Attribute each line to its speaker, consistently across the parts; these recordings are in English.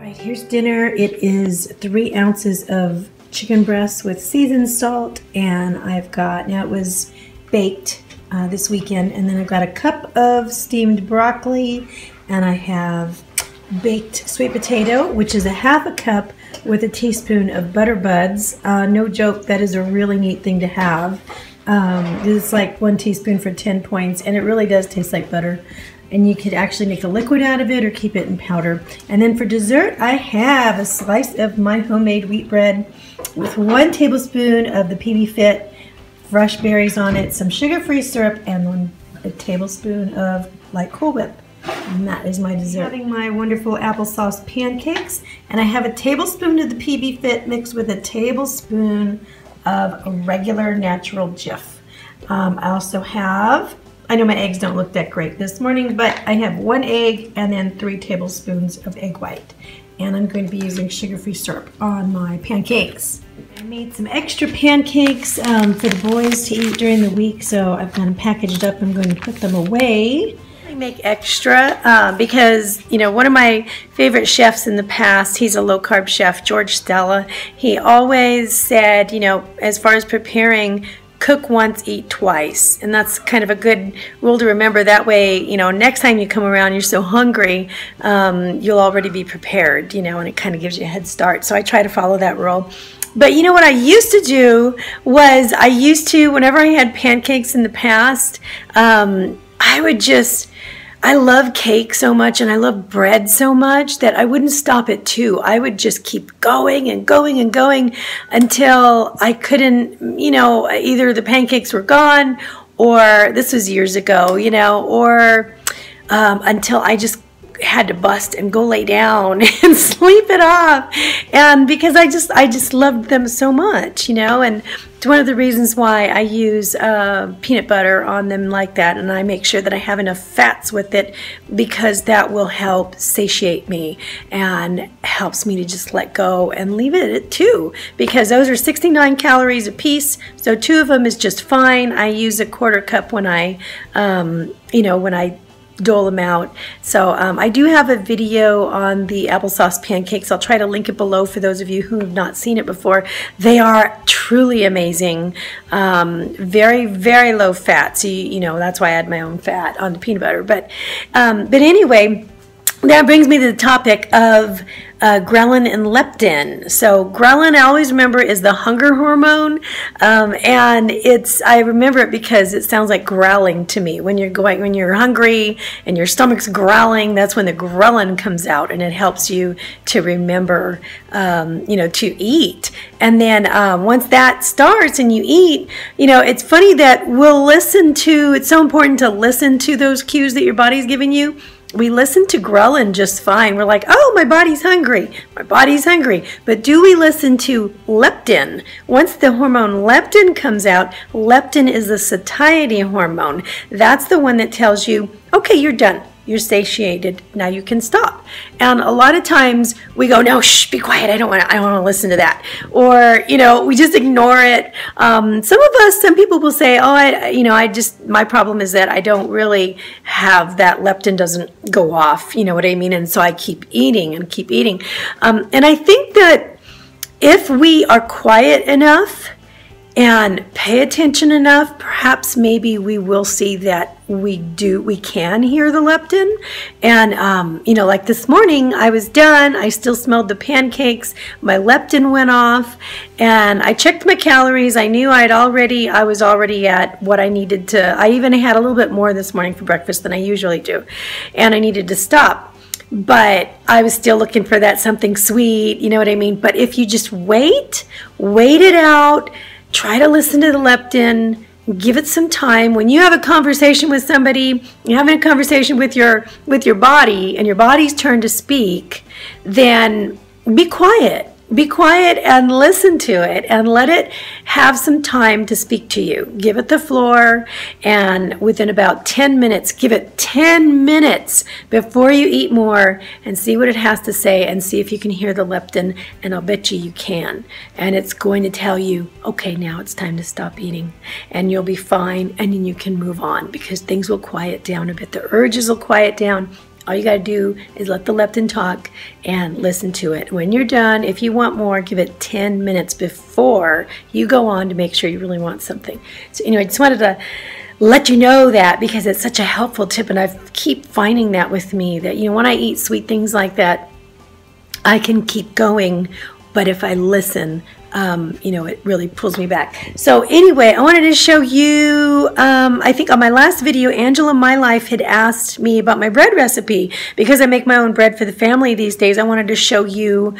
Speaker 1: right, here's dinner. It is 3 ounces of chicken breast with seasoned salt, and I've got, now it was baked this weekend, and then I've got a cup of steamed broccoli, and I have baked sweet potato, which is a half a cup with a teaspoon of butter buds. No joke, that is a really neat thing to have. It's like 1 teaspoon for 10 points, and it really does taste like butter. And you could actually make a liquid out of it or keep it in powder. And then for dessert, I have a slice of my homemade wheat bread with 1 tablespoon of the PB Fit fresh berries on it, some sugar-free syrup, and a tablespoon of light Cool Whip. And that is my dessert. I'm having my wonderful applesauce pancakes, and I have a tablespoon of the PB Fit mixed with a tablespoon of a regular natural Jif. I also have, I know my eggs don't look that great this morning, but I have 1 egg and then 3 tablespoons of egg white. And I'm going to be using sugar-free syrup on my pancakes. I made some extra pancakes for the boys to eat during the week, so I've got them packaged up. I'm going to put them away. I make extra because, you know, one of my favorite chefs in the past, he's a low-carb chef, George Stella. He always said, you know, as far as preparing, cook once, eat twice. And that's kind of a good rule to remember. That way, you know, next time you come around, you're so hungry, you'll already be prepared, you know, and it kind of gives you a head start. So I try to follow that rule. But you know what I used to do was whenever I had pancakes in the past, I love cake so much and I love bread so much that I wouldn't stop at 2. I would just keep going and going and going until I couldn't, you know, either the pancakes were gone, or this was years ago, you know, or until I just had to bust and go lay down and sleep it off. And because I just loved them so much, you know, and it's one of the reasons why I use peanut butter on them like that, and I make sure that I have enough fats with it, because that will help satiate me and helps me to just let go and leave it at 2, because those are 69 calories a piece, so 2 of them is just fine. I use a 1/4 cup when I you know, when I dole them out. So I do have a video on the applesauce pancakes. I'll try to link it below for those of you who have not seen it before. They are truly amazing. Very, very low fat. So you know, that's why I add my own fat on the peanut butter. But anyway, that brings me to the topic of ghrelin and leptin. So ghrelin, I always remember, is the hunger hormone, and I remember it because it sounds like growling to me. When you're hungry and your stomach's growling, that's when the ghrelin comes out, and it helps you to remember, you know, to eat. And then once that starts and you eat, you know, it's funny that it's so important to listen to those cues that your body's giving you. We listen to ghrelin just fine. We're like, oh, my body's hungry. My body's hungry. But do we listen to leptin? Once the hormone leptin comes out, leptin is the satiety hormone. That's the one that tells you, okay, you're done. You're satiated. Now you can stop. And a lot of times we go, no, shh, be quiet. I don't want to listen to that. Or, you know, we just ignore it. Some people will say, oh, my problem is that I don't really have that leptin doesn't go off. You know what I mean? And so I keep eating and keep eating. And I think that if we are quiet enough and pay attention enough, perhaps maybe we will see that we can hear the leptin. And you know, like this morning, I was done, I still smelled the pancakes, my leptin went off, and I checked my calories. I knew I was already at what I needed to. I even had a little bit more this morning for breakfast than I usually do, and I needed to stop. But I was still looking for that something sweet, you know what I mean? But if you just wait it out, try to listen to the leptin, give it some time. When you have a conversation with somebody, you're having a conversation with your body, and your body's turn to speak, then be quiet. Be quiet and listen to it, and let it have some time to speak to you. Give it the floor, and within about 10 minutes, give it 10 minutes before you eat more, and see what it has to say, and see if you can hear the leptin, and I'll bet you can. And it's going to tell you, okay, now it's time to stop eating, and you'll be fine, and then you can move on, because things will quiet down a bit. The urges will quiet down. All you got to do is let the leptin talk and listen to it. When you're done, if you want more, give it 10 minutes before you go on to make sure you really want something. So anyway, I just wanted to let you know that because it's such a helpful tip, and I keep finding that with me, that when I eat sweet things like that, I can keep going, but if I listen, it really pulls me back. So anyway, I wanted to show you, I think on my last video, Angela My Life had asked me about my bread recipe. Because I make my own bread for the family these days, I wanted to show you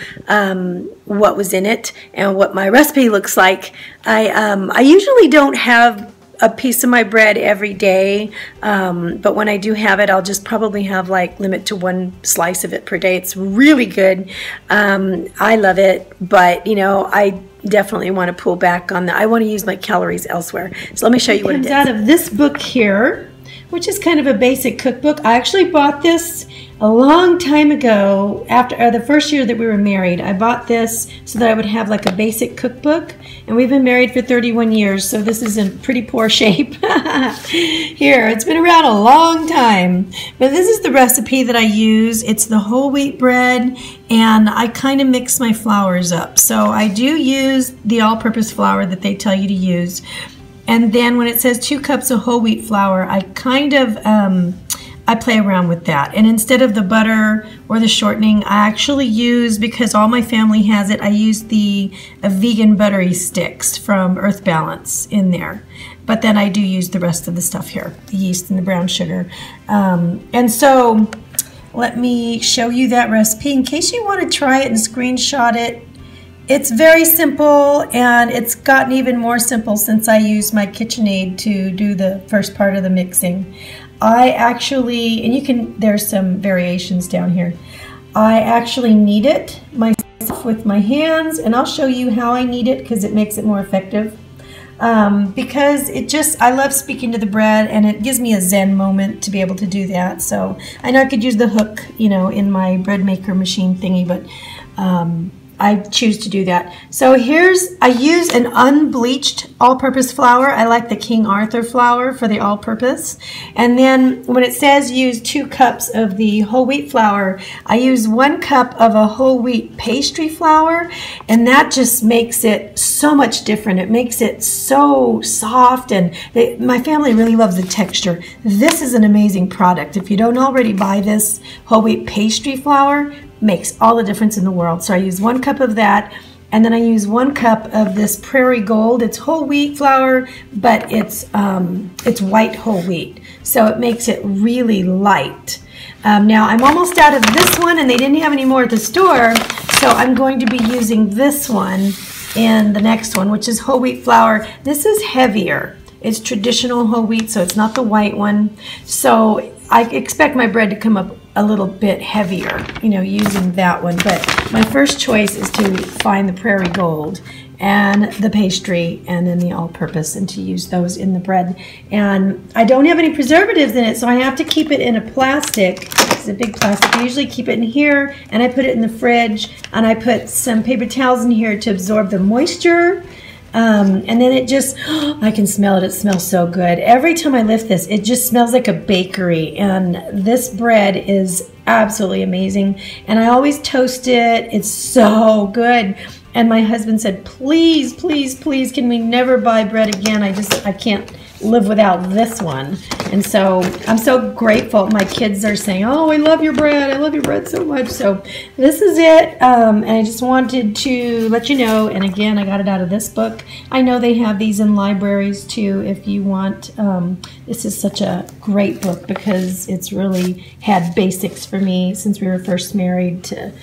Speaker 1: what was in it and what my recipe looks like. I usually don't have a piece of my bread every day, but when I do have it, I'll just probably have limit to 1 slice of it per day. It's really good. I love it, but I definitely want to pull back on that. I want to use my calories elsewhere. So let me show you what it is. It comes out of this book here, which is kind of a basic cookbook. I actually bought this a long time ago, after the first year that we were married. I bought this so that I would have a basic cookbook, and we've been married for 31 years, so this is in pretty poor shape. Here, it's been around a long time, but this is the recipe that I use. It's the whole wheat bread, and I kind of mix my flours up. So I do use the all-purpose flour that they tell you to use, and then when it says 2 cups of whole wheat flour, I kind of I play around with that. And instead of the butter or the shortening, I actually use, because all my family has it, I use the vegan buttery sticks from Earth Balance in there. But then I do use the rest of the stuff here, the yeast and the brown sugar. And so let me show you that recipe in case you want to try it and screenshot it. It's very simple, and it's gotten even more simple since I used my KitchenAid to do the first part of the mixing. I actually, and there's some variations down here. I actually knead it myself with my hands, and I'll show you how I knead it because it makes it more effective. Because I love speaking to the bread, and it gives me a zen moment to be able to do that. So I know I could use the hook, in my bread maker machine thingy, but I choose to do that. So I use an unbleached all-purpose flour. I like the King Arthur flour for the all-purpose. And then when it says use 2 cups of the whole wheat flour, I use 1 cup of a whole wheat pastry flour, and that just makes it so much different. It makes it so soft, and my family really loves the texture. This is an amazing product. If you don't already buy this whole wheat pastry flour, makes all the difference in the world. So I use 1 cup of that, and then I use 1 cup of this Prairie Gold. It's whole wheat flour, but it's white whole wheat, so it makes it really light. Now I'm almost out of this one, and they didn't have any more at the store, so I'm going to be using this one in the next one, which is whole wheat flour. This is heavier. It's traditional whole wheat, so it's not the white one. So I expect my bread to come up a little bit heavier, using that one. But my first choice is to find the Prairie Gold and the pastry and then the all-purpose, and to use those in the bread. And I don't have any preservatives in it, so I have to keep it in a plastic. It's a big plastic. I usually keep it in here, and I put it in the fridge, and I put some paper towels in here to absorb the moisture. And then it just, I can smell it. It smells so good. Every time I lift this, it just smells like a bakery. And this bread is absolutely amazing. And I always toast it. It's so good. And my husband said, please, please, please, can we never buy bread again? I can't live without this one. And so I'm so grateful. My kids are saying, oh, I love your bread. I love your bread so much. So this is it. And I just wanted to let you know. And again, I got it out of this book. I know they have these in libraries too if you want. This is such a great book because it's really had basics for me since we were first married to,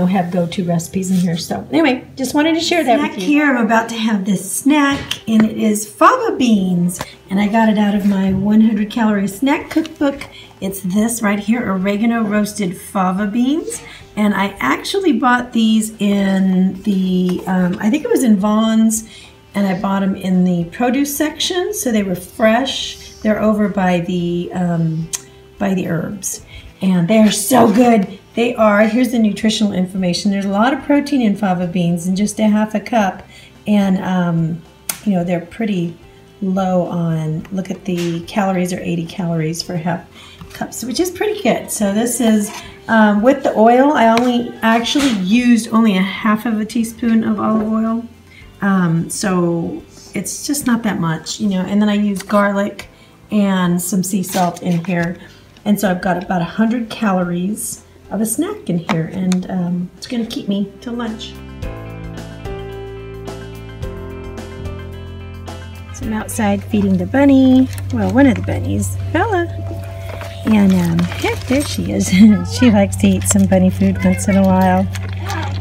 Speaker 1: have go-to recipes in here. So anyway, just wanted to share that with you. Here I'm about to have this snack, and it is fava beans. And I got it out of my 100 calorie snack cookbook. It's this right here, oregano roasted fava beans. And I actually bought these in the, I think it was in Vaughn's, and I bought them in the produce section, so they were fresh. They're over by the herbs, and they're so good. They are, here's the nutritional information. There's a lot of protein in fava beans, in just a half a cup, and they're pretty low on, look at the calories, are 80 calories for half cups, which is pretty good. So this is, with the oil, I actually used only a half of a teaspoon of olive oil. So it's just not that much, you know, and then I use garlic and some sea salt in here. And so I've got about 100 calories of a snack in here, and it's gonna keep me till lunch. So I'm outside feeding the bunny, well, one of the bunnies, Bella. And there she is. She likes to eat some bunny food once in a while.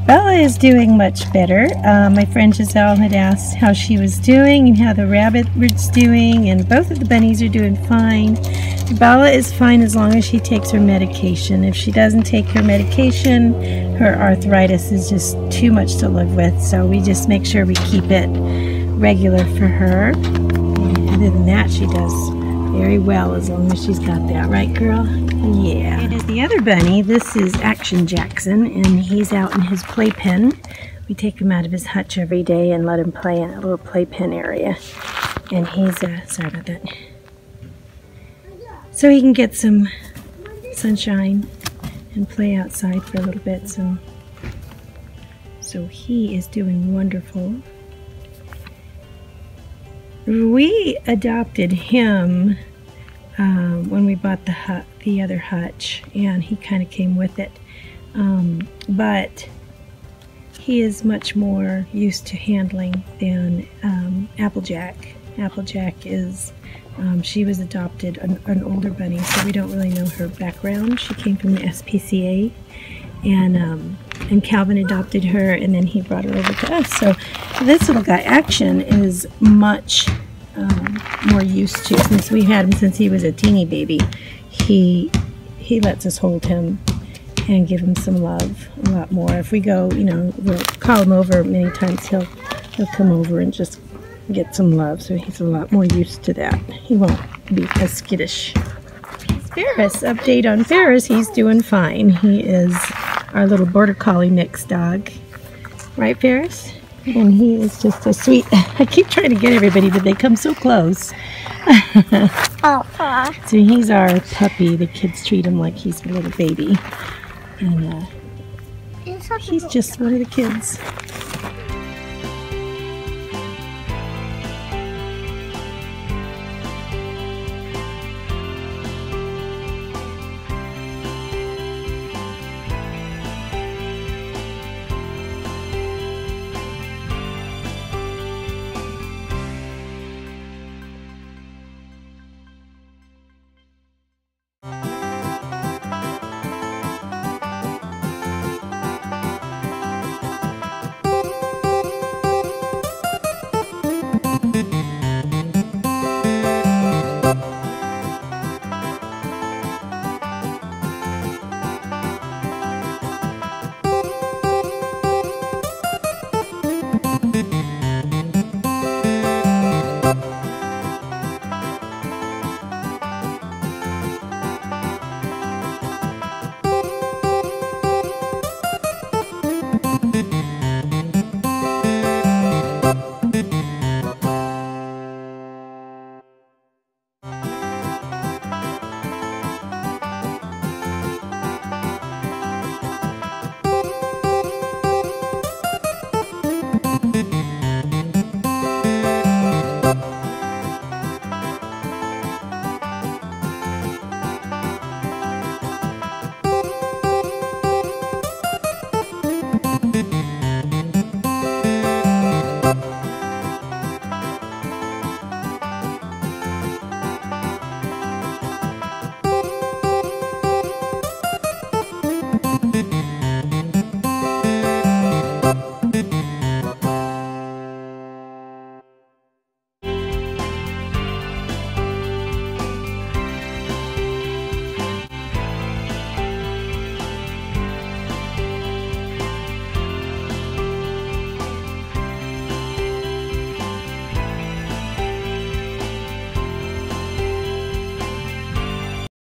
Speaker 1: Bella is doing much better. My friend Giselle had asked how she was doing and how the rabbit was doing, and both of the bunnies are doing fine. Bella is fine as long as she takes her medication. If she doesn't take her medication, her arthritis is just too much to live with, so we just make sure we keep it regular for her. And other than that, she does very well as long as she's got that, right, girl? Yeah. And the other bunny, this is Action Jackson, and he's out in his playpen. We take him out of his hutch every day and let him play in a little playpen area. And he's, sorry about that. So he can get some sunshine and play outside for a little bit. So he is doing wonderful. We adopted him when we bought the other hutch, and he kind of came with it. But he is much more used to handling than Applejack. Applejack is, she was adopted, an older bunny, so we don't really know her background. She came from the SPCA, and Calvin adopted her, and then he brought her over to us. So this little guy, Action, is much more used to, since we had him since he was a teeny baby. He lets us hold him and give him some love a lot more. If we go, you know, we'll call him over many times, he'll come over and just get some love, so he's a lot more used to that. He won't be as skittish. Ferris, update on Ferris, he's doing fine. He is our little border collie mix dog. Right, Ferris? And he is just so sweet. I keep trying to get everybody, but they come so close. So he's our puppy. The kids treat him like he's a little baby. And he's just one of the kids.